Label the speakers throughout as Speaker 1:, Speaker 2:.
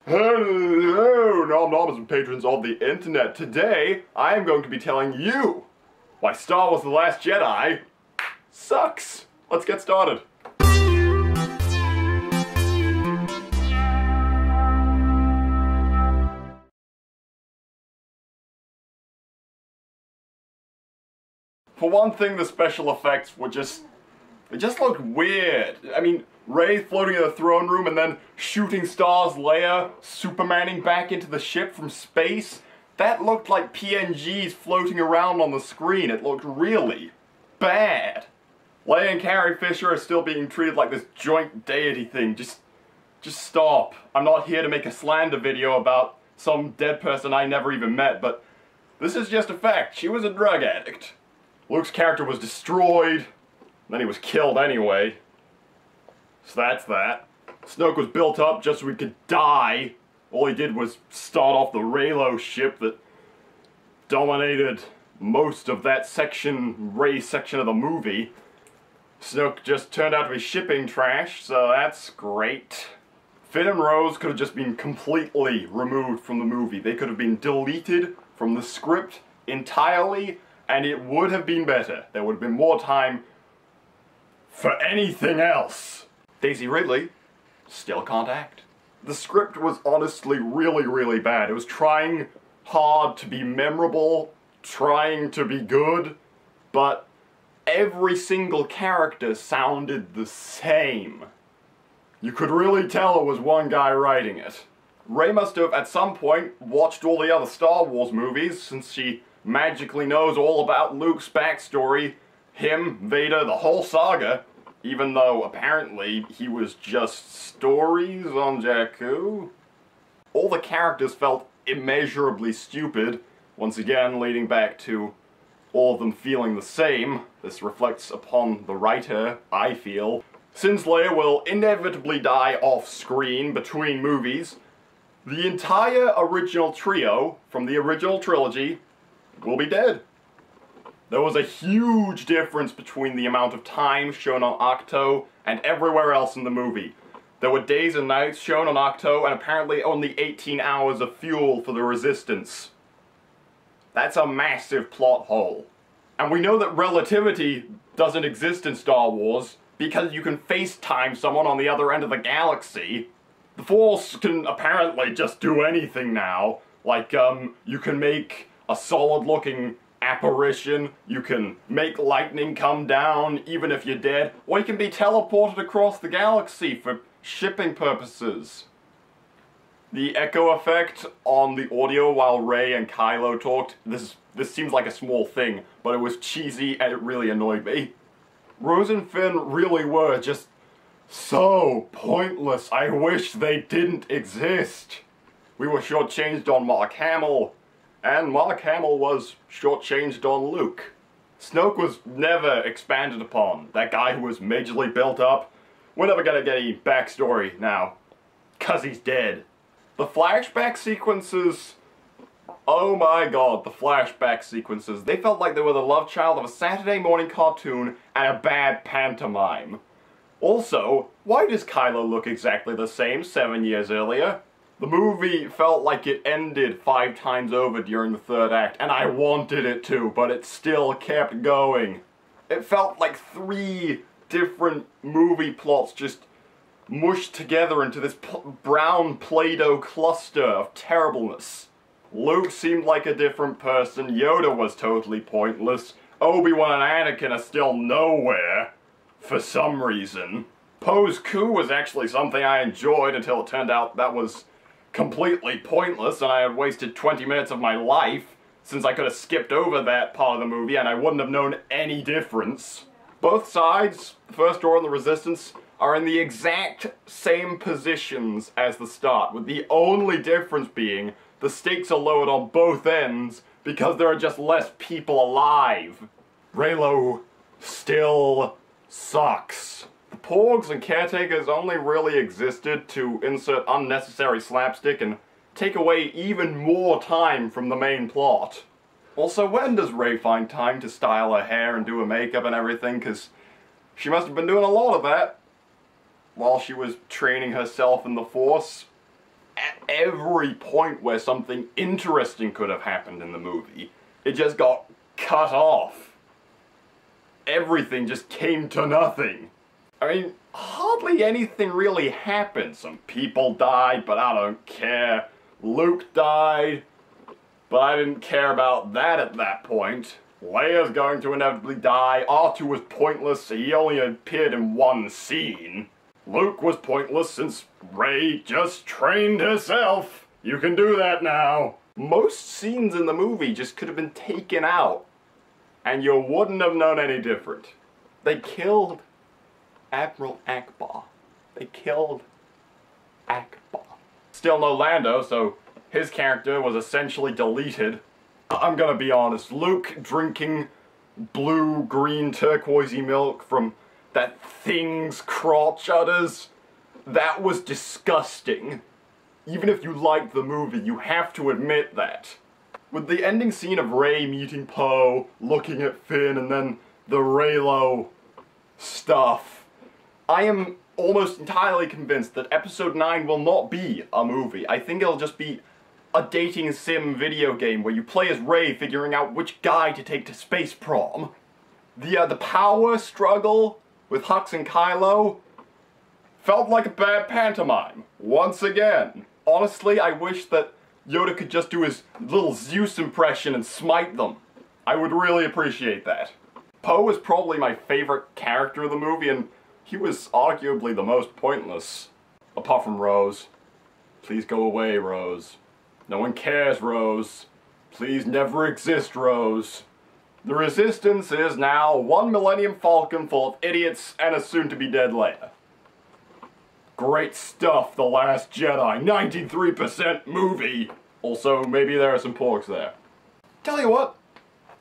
Speaker 1: Hello, Nom Noms and patrons of the internet. Today, I am going to be telling you why Star Wars The Last Jedi sucks. Let's get started. For one thing, the special effects were they just looked weird. I mean, Rey floating in the throne room and then shooting stars, Leia Supermaning back into the ship from space. That looked like PNGs floating around on the screen. It looked really bad. Leia and Carrie Fisher are still being treated like this joint deity thing. Just stop. I'm not here to make a slander video about some dead person I never even met, but this is just a fact. She was a drug addict. Luke's character was destroyed. Then he was killed anyway. So that's that. Snoke was built up just so he could die. All he did was start off the Reylo ship that dominated most of that Rey section of the movie. Snoke just turned out to be shipping trash, so that's great. Finn and Rose could have just been completely removed from the movie. They could have been deleted from the script entirely, and it would have been better. There would have been more time for anything else. Daisy Ridley still can't act. The script was honestly really bad. It was trying hard to be memorable, trying to be good, but every single character sounded the same. You could really tell it was one guy writing it. Rey must have at some point watched all the other Star Wars movies, since she magically knows all about Luke's backstory, him, Vader, the whole saga, even though apparently he was just stories on Jakku. All the characters felt immeasurably stupid, once again leading back to all of them feeling the same. This reflects upon the writer, I feel. Since Leia will inevitably die off-screen between movies, the entire original trio from the original trilogy will be dead. There was a huge difference between the amount of time shown on Ahch-To and everywhere else in the movie. There were days and nights shown on Ahch-To and apparently only 18 hours of fuel for the Resistance. That's a massive plot hole. And we know that relativity doesn't exist in Star Wars because you can FaceTime someone on the other end of the galaxy. The Force can apparently just do anything now. Like, you can make a solid-looking apparition, you can make lightning come down even if you're dead, or you can be teleported across the galaxy for shipping purposes. The echo effect on the audio while Rey and Kylo talked, this seems like a small thing, but it was cheesy and it really annoyed me. Rose and Finn really were just so pointless. I wish they didn't exist. We were shortchanged on Mark Hamill, and Mark Hamill was shortchanged on Luke. Snoke was never expanded upon. That guy who was majorly built up, we're never gonna get any backstory now, 'cause he's dead. The flashback sequences, oh my god, the flashback sequences. They felt like they were the love child of a Saturday morning cartoon and a bad pantomime. Also, why does Kylo look exactly the same 7 years earlier? The movie felt like it ended 5 times over during the third act, and I wanted it to, but it still kept going. It felt like 3 different movie plots just mushed together into this brown Play-Doh cluster of terribleness. Luke seemed like a different person, Yoda was totally pointless, Obi-Wan and Anakin are still nowhere, for some reason. Poe's coup was actually something I enjoyed until it turned out that was completely pointless and I had wasted 20 minutes of my life, since I could have skipped over that part of the movie and I wouldn't have known any difference. Both sides, the First Order and the Resistance, are in the exact same positions as the start, with the only difference being the stakes are lowered on both ends because there are just less people alive. Reylo still sucks. The Porgs and Caretakers only really existed to insert unnecessary slapstick and take away even more time from the main plot. Also, when does Rey find time to style her hair and do her makeup and everything? Because she must have been doing a lot of that while she was training herself in the Force. at every point where something interesting could have happened in the movie, it just got cut off. Everything just came to nothing. I mean, hardly anything really happened. Some people died, but I don't care. Luke died, but I didn't care about that at that point. Leia's going to inevitably die. R2 was pointless, he only appeared in one scene. Luke was pointless since Rey just trained herself. You can do that now. Most scenes in the movie just could have been taken out, and you wouldn't have known any different. They killed Admiral Akbar. They killed Akbar. Still no Lando, so his character was essentially deleted. I'm gonna be honest, Luke drinking blue, green, turquoisey milk from that thing's crotch udders, that was disgusting. Even if you liked the movie, you have to admit that. With the ending scene of Rey meeting Poe, looking at Finn, and then the Reylo stuff, I am almost entirely convinced that Episode 9 will not be a movie. I think it'll just be a dating sim video game where you play as Rey figuring out which guy to take to space prom. The power struggle with Hux and Kylo felt like a bad pantomime, once again. Honestly, I wish that Yoda could just do his little Zeus impression and smite them. I would really appreciate that. Poe is probably my favorite character of the movie, and he was arguably the most pointless. Apart from Rose. Please go away, Rose. No one cares, Rose. Please never exist, Rose. The Resistance is now one Millennium Falcon full of idiots and a soon-to-be-dead Leia. Great stuff, The Last Jedi. 93% movie. Also, maybe there are some porgs there. Tell you what,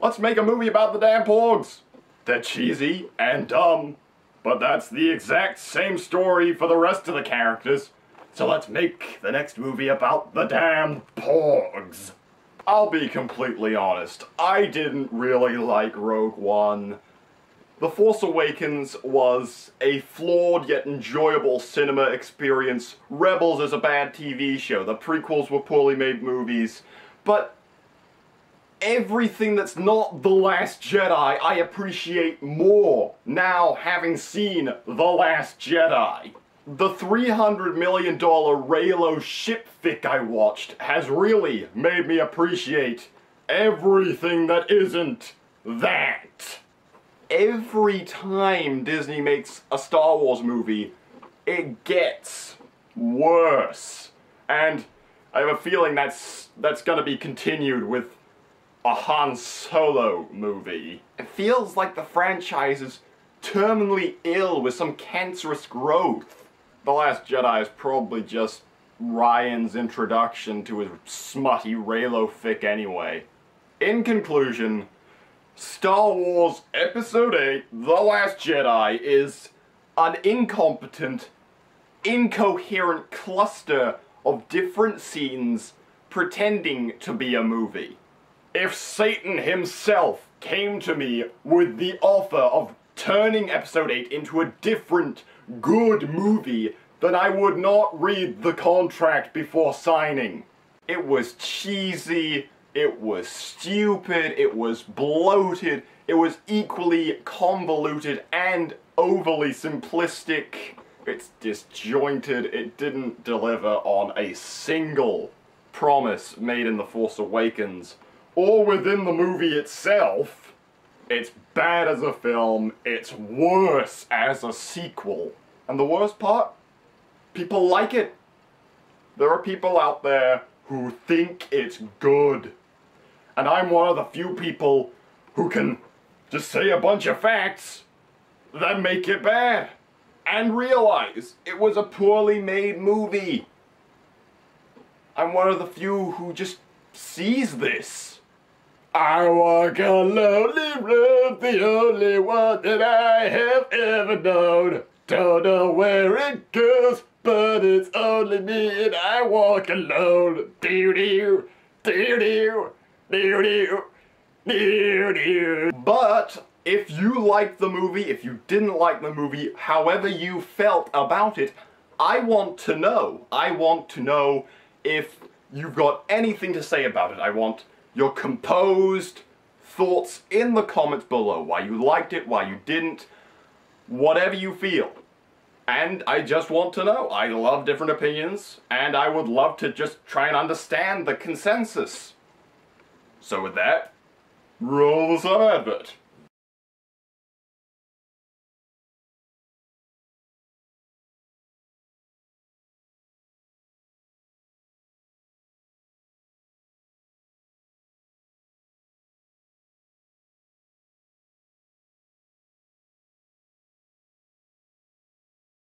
Speaker 1: let's make a movie about the damn porgs. They're cheesy and dumb, but that's the exact same story for the rest of the characters. So let's make the next movie about the damn porgs. I'll be completely honest, I didn't really like Rogue One. The Force Awakens was a flawed yet enjoyable cinema experience. Rebels is a bad TV show. The prequels were poorly made movies. But everything that's not The Last Jedi, I appreciate more now having seen The Last Jedi. The $300 million Reylo ship fic I watched has really made me appreciate everything that isn't that. Every time Disney makes a Star Wars movie, it gets worse. And I have a feeling that's gonna be continued with a Han Solo movie. It feels like the franchise is terminally ill with some cancerous growth. The Last Jedi is probably just Ryan's introduction to his smutty Reylo fic anyway. In conclusion, Star Wars Episode 8, The Last Jedi, is an incompetent, incoherent cluster of different scenes pretending to be a movie. If Satan himself came to me with the offer of turning Episode 8 into a different, good movie, then I would not read the contract before signing. It was cheesy, it was stupid, it was bloated, it was equally convoluted and overly simplistic. It's disjointed, it didn't deliver on a single promise made in The Force Awakens, or within the movie itself. It's bad as a film, it's worse as a sequel. And the worst part? People like it. There are people out there who think it's good. And I'm one of the few people who can just say a bunch of facts that make it bad. And realize it was a poorly made movie. I'm one of the few who just sees this. I walk a lonely road, the only one that I have ever known. Don't know where it goes, but it's only me and I walk alone. Doo-doo, doo-doo, doo-doo, doo-doo. But if you liked the movie, if you didn't like the movie, however you felt about it, I want to know. I want to know if you've got anything to say about it. I want your composed thoughts in the comments below. Why you liked it, why you didn't, whatever you feel. And I just want to know. I love different opinions, and I would love to just try and understand the consensus. So with that, roll the sub advert.